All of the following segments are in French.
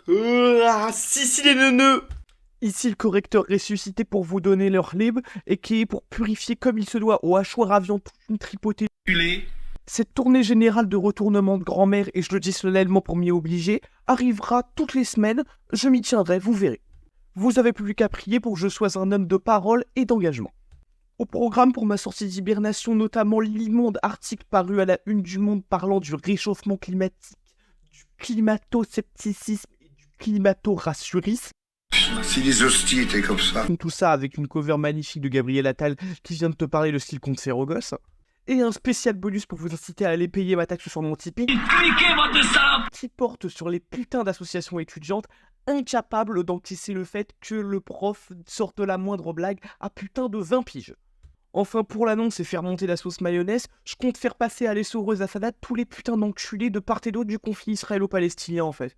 Si les neuneux. Ici le correcteur ressuscité pour vous donner leur libre et qui est pour purifier comme il se doit au hachoir à viande toute une tripotée. Cette tournée générale de retournement de grand-mère, et je le dis solennellement pour m'y obliger, arrivera toutes les semaines, je m'y tiendrai, vous verrez. Vous avez plus qu'à prier pour que je sois un homme de parole et d'engagement. Au programme pour ma sortie d'hibernation, notamment l'immonde article paru à la une du Monde parlant du réchauffement climatique, du climato-scepticisme et du climato-rassurisme. Si les hosties étaient comme ça. Tout ça avec une cover magnifique de Gabriel Attal qui vient de te parler le style compte faire aux gosses. Et un spécial bonus pour vous inciter à aller payer ma taxe sur mon Tipeee. Cliquez, bande de salopes! Qui porte sur les putains d'associations étudiantes incapables d'encaisser le fait que le prof sorte la moindre blague à putain de 20 piges. Enfin, pour l'annonce et faire monter la sauce mayonnaise, je compte faire passer à l'essoreuse à salade tous les putains d'enculés de part et d'autre du conflit israélo-palestinien en fait.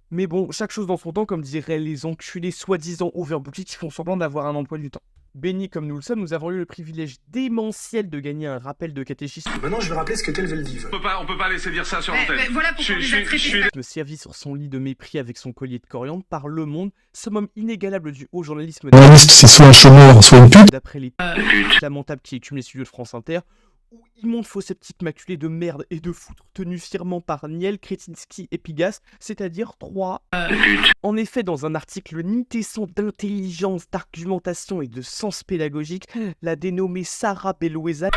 Mais bon, chaque chose dans son temps, comme diraient les enculés soi-disant overbookés qui font semblant d'avoir un emploi du temps. Bénis comme nous le sommes, nous avons eu le privilège démentiel de gagner un rappel de catéchisme. Maintenant, je vais rappeler ce qu'était le Veldiv. On peut pas laisser dire ça sur l'antenne. Mais voilà pourquoi on les a traités. Me servit sur son lit de mépris avec son collier de coriandre par Le Monde, summum inégalable du haut journalisme. Journaliste, c'est soit un chômeur, soit une pute. D'après les lamentables qui écument les studios de France Inter, où immonde faux sceptique maculé de merde et de foutre tenu fièrement par Niel, Kretinsky et Pigasse, c'est-à-dire 3. En effet, dans un article ni tesson d'intelligence, d'argumentation et de sens pédagogique, la dénommée Sarah Belouezan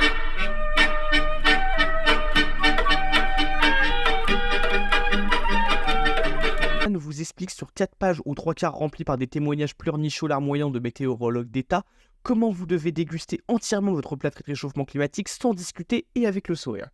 vous explique sur 4 pages ou 3 quarts remplies par des témoignages pleurnichaux larmoyants de météorologues d'État comment vous devez déguster entièrement votre plat de réchauffement climatique sans discuter et avec le sourire.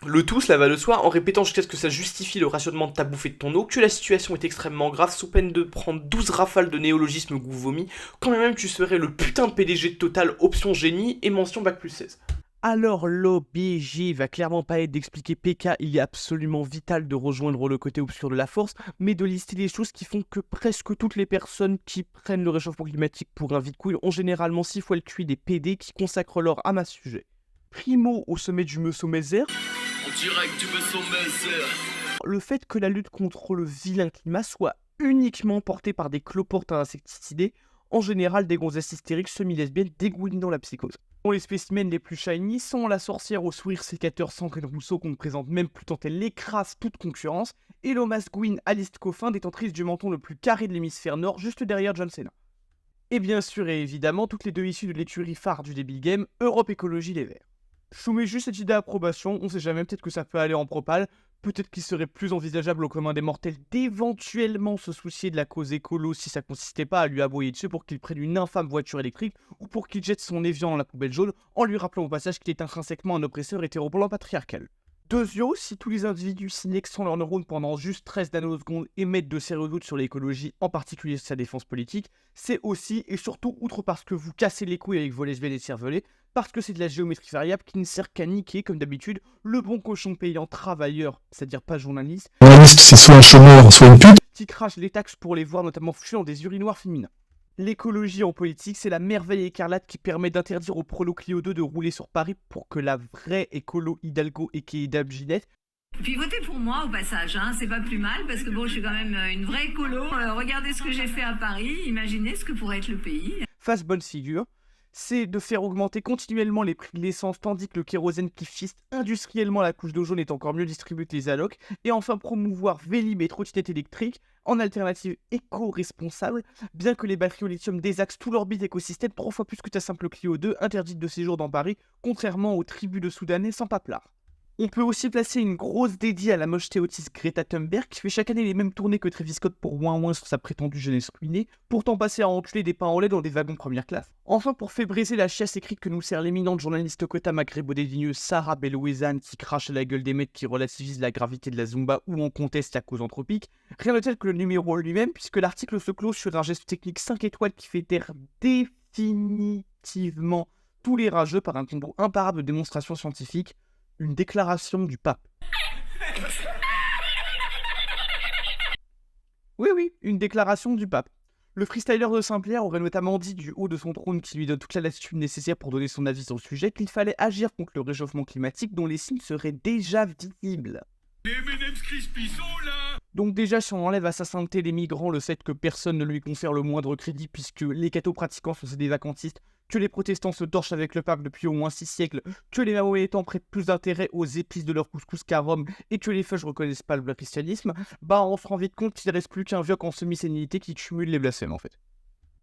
Le tout, cela va de soi, en répétant jusqu'à ce que ça justifie le rationnement de ta bouffe et de ton eau, que la situation est extrêmement grave, sous peine de prendre 12 rafales de néologisme goût vomi, quand même tu serais le putain de PDG de Total, option génie, et mention bac+16. Alors l'OBJ va clairement pas être d'expliquer PK, il est absolument vital de rejoindre le côté obscur de la force, mais de lister les choses qui font que presque toutes les personnes qui prennent le réchauffement climatique pour un vide-couille ont généralement 6 fois le QI des PD qui consacrent l'or à ma sujet. Primo au sommet du Mesomézer. On dirait que tu me sommets. Le fait que la lutte contre le vilain climat soit uniquement portée par des cloportes insecticidés, en général des gonzesses hystériques semi-lesbiennes dégoulinant la psychose. Les spécimens les plus shiny sont la sorcière au sourire sécateur Sandrine Rousseau qu'on ne présente même plus tant elle écrase toute concurrence, et Lomas Gwyn Alice Coffin, détentrice du menton le plus carré de l'hémisphère nord, juste derrière John Cena. Et bien sûr et évidemment, toutes les deux issues de l'écurie phare du débile game, Europe Écologie Les Verts. Je soumets juste cette idée à approbation, on sait jamais, peut-être que ça peut aller en propale, peut-être qu'il serait plus envisageable au commun des mortels d'éventuellement se soucier de la cause écolo si ça consistait pas à lui aboyer dessus pour qu'il prenne une infâme voiture électrique ou pour qu'il jette son évian dans la poubelle jaune en lui rappelant au passage qu'il est intrinsèquement un oppresseur hétéro-blanc patriarcal. Deuxièmement, si tous les individus synexant leurs neurones pendant juste 13 nanosecondes émettent de sérieux doutes sur l'écologie, en particulier sur sa défense politique, c'est aussi et surtout, outre parce que vous cassez les couilles avec vos lesbiennes et cervelets, parce que c'est de la géométrie variable qui ne sert qu'à niquer, comme d'habitude, le bon cochon payant travailleur, c'est-à-dire pas journaliste, Journaliste, c'est soit un chômeur, soit une pute. qui crache les taxes pour les voir notamment foucher dans des urinoirs féminins. L'écologie en politique, c'est la merveille écarlate qui permet d'interdire au prolo Clio 2 de rouler sur Paris pour que la vraie écolo Hidalgo et Dame Ginette Puis votez pour moi au passage, hein, c'est pas plus mal parce que bon, je suis quand même une vraie écolo. Regardez ce que j'ai fait à Paris, imaginez ce que pourrait être le pays. fasse bonne figure. C'est de faire augmenter continuellement les prix de l'essence tandis que le kérosène qui fiste industriellement la couche d'ozone est encore mieux distribué que les allocs, et enfin promouvoir Vélib et trottinettes électriques en alternative éco-responsable, bien que les batteries au lithium désaxent tout leur bit écosystème 3 fois plus que ta simple Clio 2 interdite de séjour dans Paris, contrairement aux tribus de Soudanais sans paplard. On peut aussi placer une grosse dédiée à la mocheté autiste Greta Thunberg qui fait chaque année les mêmes tournées que Travis Scott pour ouin sur sa prétendue jeunesse ruinée, pourtant passer à enculer des pains en lait dans des wagons première classe. Enfin, pour faire briser la chiasse écrite que nous sert l'éminente journaliste quota maghrébodédigneuse Sarah Belouezan qui crache à la gueule des mecs qui relativise la gravité de la Zumba ou en conteste la cause anthropique, rien de tel que le numéro lui-même puisque l'article se close sur un geste technique 5 étoiles qui fait taire définitivement tous les rageux par un combo imparable de démonstrations scientifiques. Une déclaration du pape. Oui, une déclaration du pape. Le freestyler de Saint-Pierre aurait notamment dit du haut de son trône qui lui donne toute la latitude nécessaire pour donner son avis sur le sujet qu'il fallait agir contre le réchauffement climatique dont les signes seraient déjà visibles. Les M&M's Crispy sont là. Donc déjà, si on enlève à sa sainteté les migrants, le fait que personne ne lui confère le moindre crédit puisque les catho-pratiquants sont des vacantistes, que les protestants se torchent avec le pape depuis au moins 6 siècles, que les mahométans prêtent plus d'intérêt aux épices de leur couscous qu'à Rome et que les feuilles ne reconnaissent pas le christianisme, on se rend vite compte qu'il ne reste plus qu'un vieux en semi-sénilité qui cumule les blasphèmes en fait.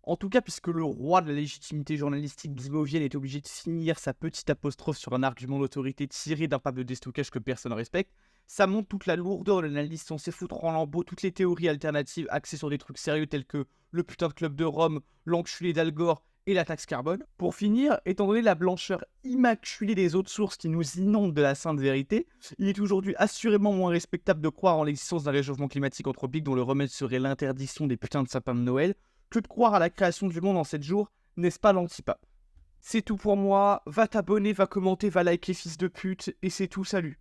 En tout cas, puisque le roi de la légitimité journalistique bimovienne est obligé de finir sa petite apostrophe sur un argument d'autorité tiré d'un pape de déstockage que personne ne respecte, ça montre toute la lourdeur de l'analyse censée foutre en lambeaux toutes les théories alternatives axées sur des trucs sérieux tels que le putain de club de Rome, l'enculé d'Al Gore et la taxe carbone. Pour finir, étant donné la blancheur immaculée des autres sources qui nous inondent de la sainte vérité, il est aujourd'hui assurément moins respectable de croire en l'existence d'un réchauffement climatique anthropique dont le remède serait l'interdiction des putains de sapins de Noël, que de croire à la création du monde en 7 jours, n'est-ce pas l'antipape? C'est tout pour moi, va t'abonner, va commenter, va liker fils de pute, et c'est tout, salut.